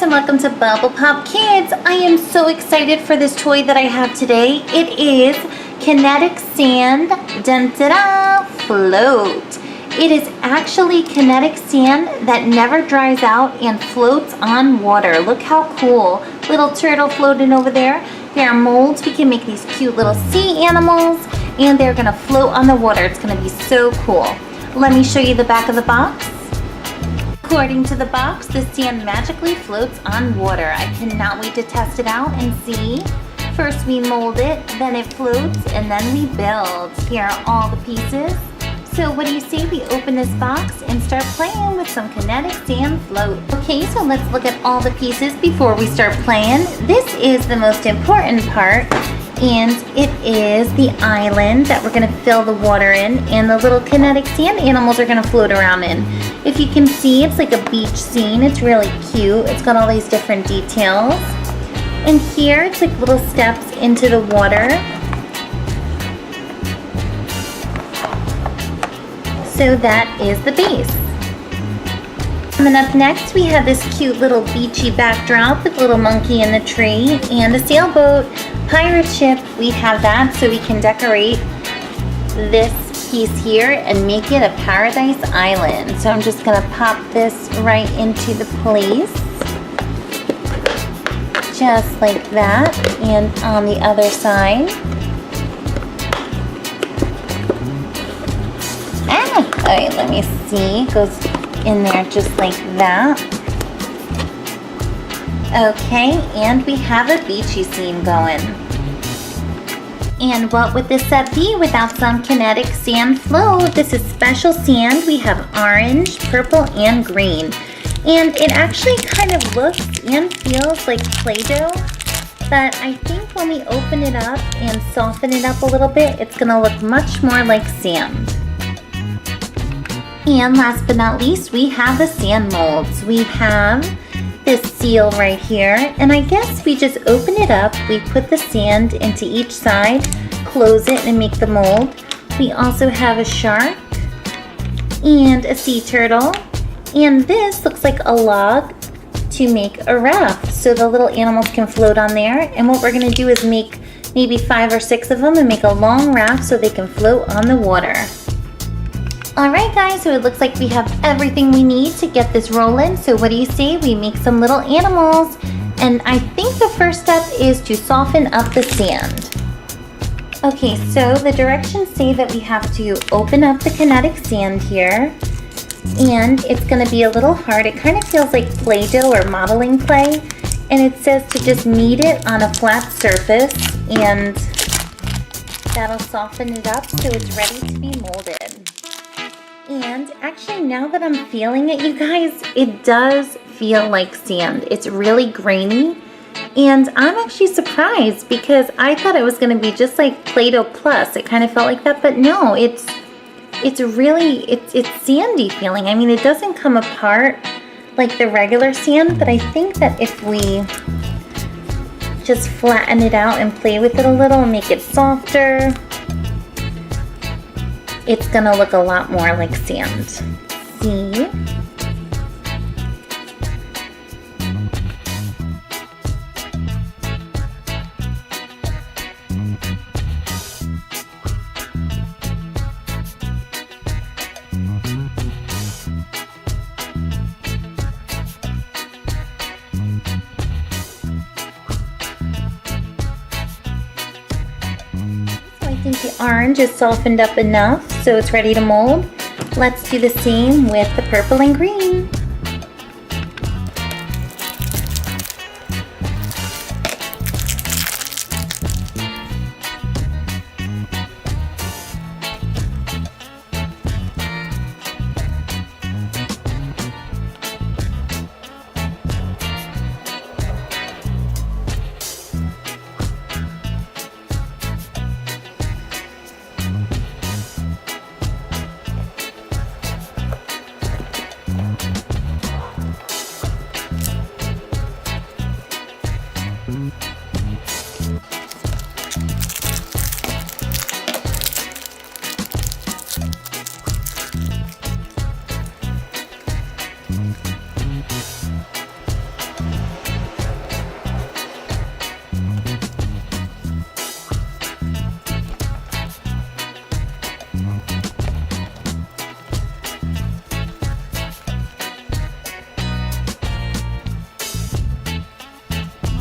and welcome to BubblePOP Kids. I am so excited for this toy that I have today. It is Kinetic Sand Float. It is actually kinetic sand that never dries out and floats on water. Look how cool. Little turtle floating over there. There are molds. We can make these cute little sea animals and they're gonna float on the water. It's gonna be so cool. Let me show you the back of the box. According to the box, the sand magically floats on water. I cannot wait to test it out and see. First we mold it, then it floats, and then we build. Here are all the pieces. So what do you say we open this box and start playing with some Kinetic Sand Float? Okay, so let's look at all the pieces before we start playing. This is the most important part, and it is the island that we're gonna fill the water in, and the little kinetic sand animals are gonna float around in. If you can see, it's like a beach scene. It's really cute. It's got all these different details. And here, it's like little steps into the water. So that is the base. Coming up next, we have this cute little beachy backdrop with a little monkey in the tree and a sailboat, pirate ship. We have that so we can decorate this piece here and make it a Paradise Island. So I'm just gonna pop this right into the place. Just like that, and on the other side. Alright, let me see. Goes in there just like that. Okay, and we have a beachy scene going. And what would this set be without some Kinetic Sand Float? This is special sand. We have orange, purple, and green. And it actually kind of looks and feels like Play-Doh, but I think when we open it up and soften it up a little bit, it's gonna look much more like sand. And last but not least, we have the sand molds. We have this seal right here, and I guess we just open it up, we put the sand into each side, close it, and make the mold. We also have a shark and a sea turtle, and this looks like a log to make a raft, so the little animals can float on there. And what we're gonna do is make maybe 5 or 6 of them and make a long raft so they can float on the water. Alright guys, so it looks like we have everything we need to get this rolling. So what do you say we make some little animals? And I think the first step is to soften up the sand. Okay, so the directions say that we have to open up the kinetic sand here. And it's gonna be a little hard. It kind of feels like Play-Doh or modeling clay. And it says to just knead it on a flat surface and that'll soften it up so it's ready to be molded. And actually, now that I'm feeling it, you guys, it does feel like sand. It's really grainy, and I'm actually surprised because I thought it was gonna be just like Play-Doh Plus. It kind of felt like that, but no, it's sandy feeling. I mean, it doesn't come apart like the regular sand, but I think that if we just flatten it out and play with it a little and make it softer, it's gonna look a lot more like sand. See? I think the orange is softened up enough so it's ready to mold. Let's do the same with the purple and green.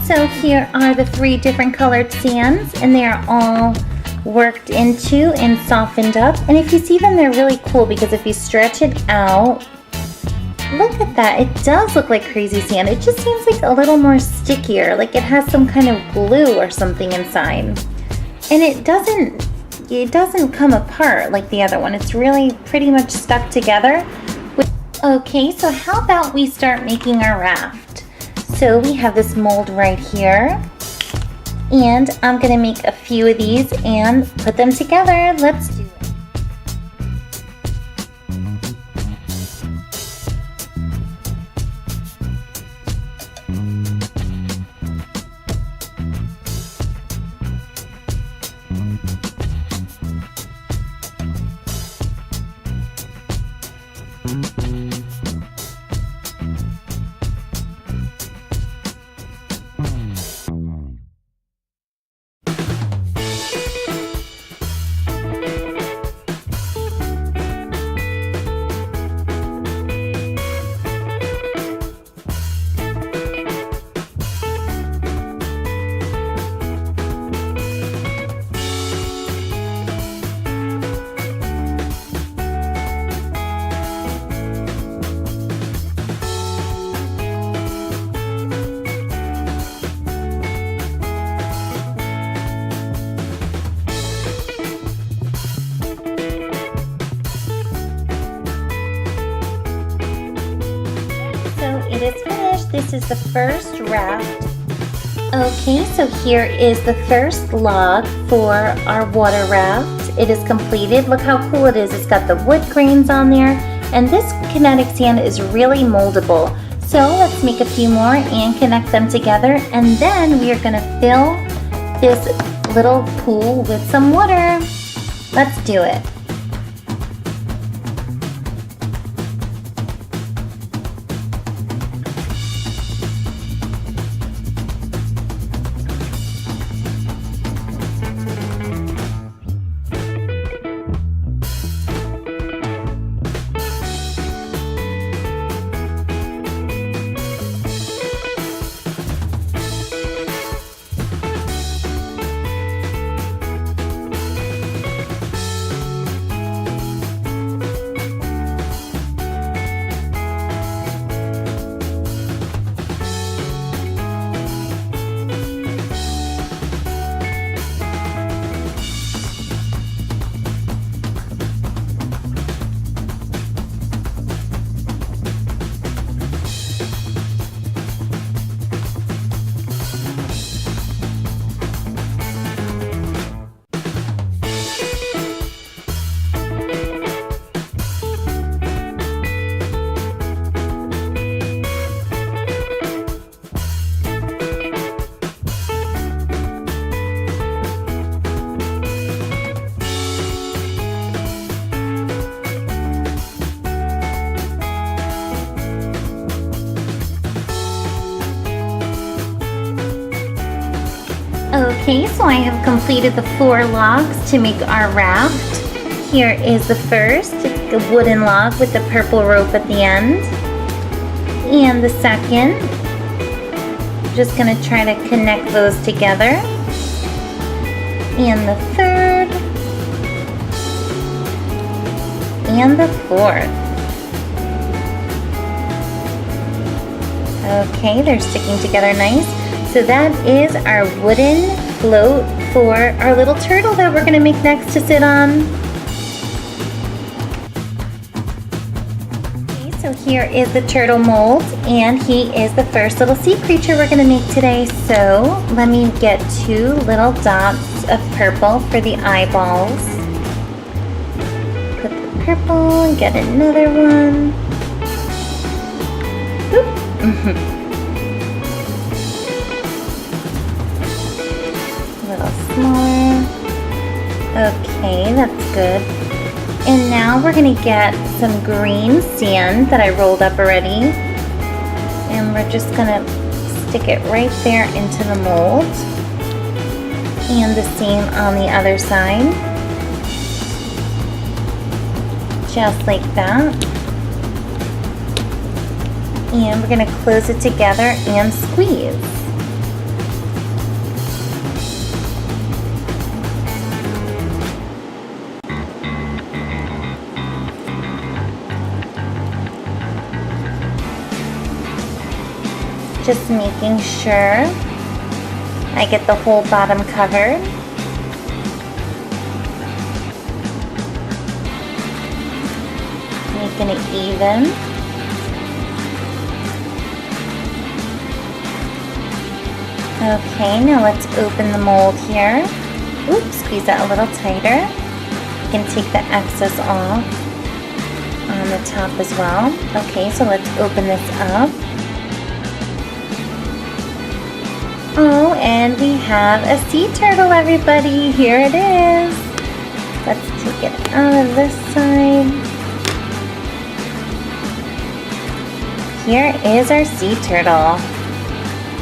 So here are the 3 different colored sands, and they are all worked into and softened up. And if you see them, they're really cool because if you stretch it out, look at that. It does look like crazy sand. It just seems like a little more stickier, like it has some kind of glue or something inside. And it doesn't come apart like the other one. It's really pretty much stuck together. Okay, so how about we start making our raft? So we have this mold right here, and I'm gonna make a few of these and put them together. Let's do it. It is finished. This is the first raft. Okay, so here is the first log for our water raft. It is completed. Look how cool it is. It's got the wood grains on there, and this kinetic sand is really moldable. So let's make a few more and connect them together, and then we are going to fill this little pool with some water. Let's do it. Okay, so I have completed the 4 logs to make our raft. Here is the first, it's a wooden log with the purple rope at the end. And the second, just gonna try to connect those together. And the third, and the fourth. Okay, they're sticking together nice. So that is our wooden float for our little turtle that we're going to make next to sit on. Okay, so here is the turtle mold, and he is the first little sea creature we're going to make today. So let me get 2 little dots of purple for the eyeballs. Put the purple and get another one. Oop. Smaller. Okay, that's good. And now we're going to get some green sand that I rolled up already. And we're just going to stick it right there into the mold. And the same on the other side. Just like that. And we're going to close it together and squeeze. Just making sure I get the whole bottom covered. Making it even. Okay, now let's open the mold here. Oops, squeeze that a little tighter. You can take the excess off on the top as well. Okay, so let's open this up. Oh, and we have a sea turtle, everybody. Here it is. Let's take it out of this side. Here is our sea turtle.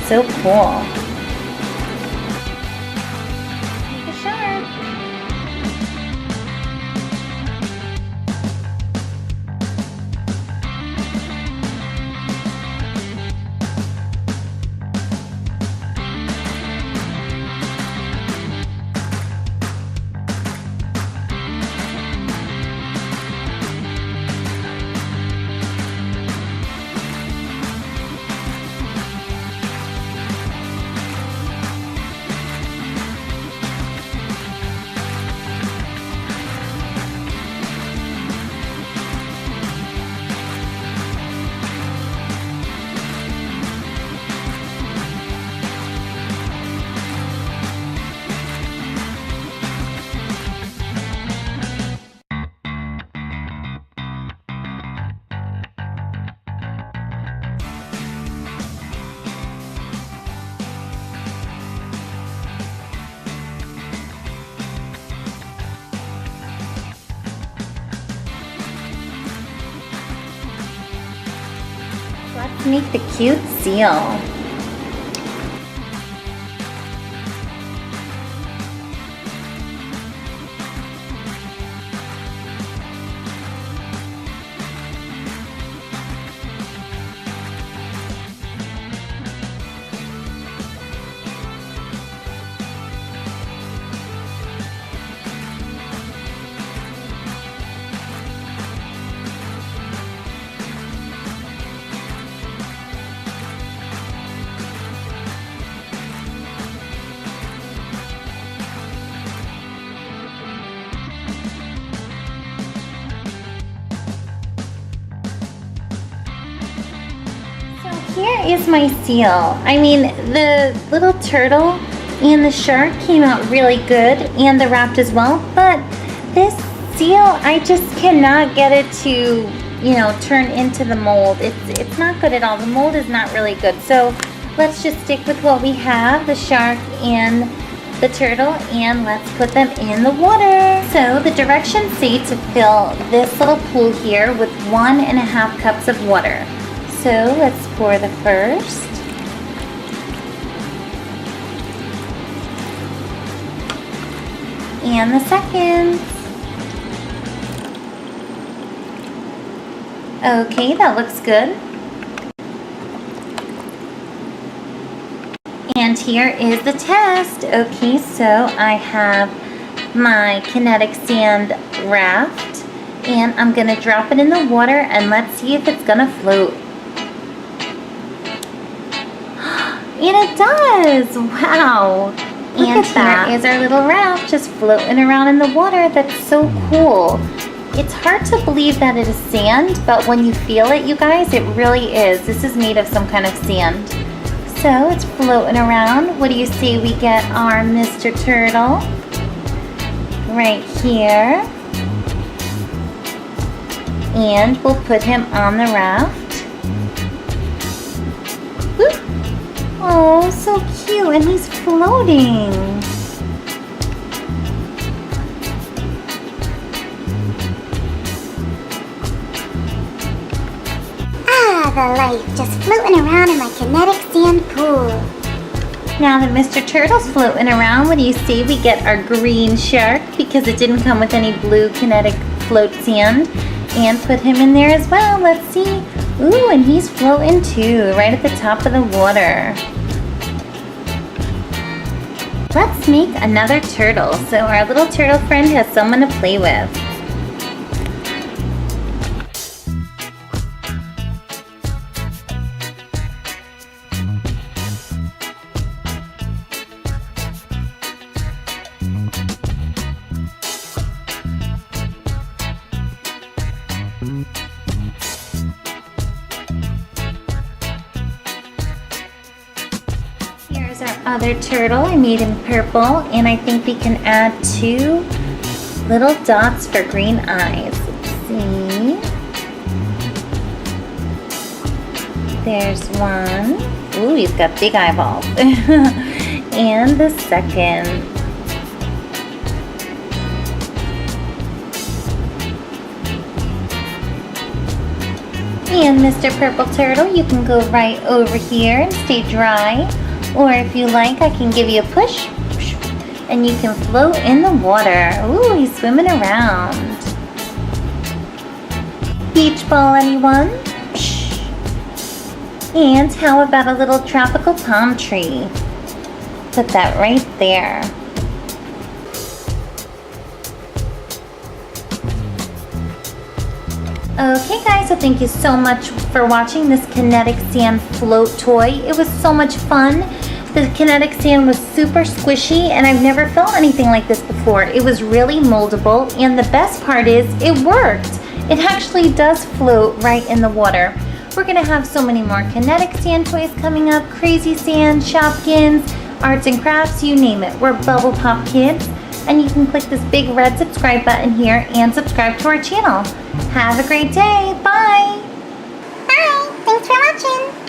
So cool. Take a shot. Let's make the cute seal. Here is my seal. I mean, the little turtle and the shark came out really good, and the raft as well, but this seal, I just cannot get it to, you know, turn into the mold. It's not good at all. The mold is not really good. So let's just stick with what we have, the shark and the turtle, and let's put them in the water. So the directions say to fill this little pool here with 1.5 cups of water. So let's pour the first. And the second. Okay, that looks good. And here is the test. Okay, so I have my Kinetic Sand raft, and I'm gonna drop it in the water, and let's see if it's gonna float. And it does! Wow! And here is our little raft just floating around in the water. That's so cool. It's hard to believe that it is sand, but when you feel it, you guys, it really is. This is made of some kind of sand. So it's floating around. What do you say we get our Mr. Turtle right here? And we'll put him on the raft. Whoop. Oh, so cute, and he's floating. Ah, the life, just floating around in my kinetic sand pool. Now that Mr. Turtle's floating around, what do you say we get our green shark, because it didn't come with any blue kinetic float sand, and put him in there as well. Let's see. Ooh, and he's floating too, right at the top of the water. Let's make another turtle so our little turtle friend has someone to play with. other turtle. I made him purple, and I think we can add 2 little dots for green eyes. Let's see. There's one. Ooh, he's got big eyeballs. And the second. And Mr. Purple Turtle, you can go right over here and stay dry. Or if you like, I can give you a push. And you can float in the water. Ooh, he's swimming around. Beach ball, anyone? And how about a little tropical palm tree? Put that right there. Okay guys, so thank you so much for watching this Kinetic Sand Float toy. It was so much fun. The kinetic sand was super squishy, and I've never felt anything like this before. It was really moldable, and the best part is it worked. It actually does float right in the water. We're gonna have so many more kinetic sand toys coming up, cra-z-sand, Shopkins, arts and crafts, you name it. We're BubblePOP Kids, and you can click this big red subscribe button here and subscribe to our channel. Have a great day. Bye. Bye. Thanks for watching.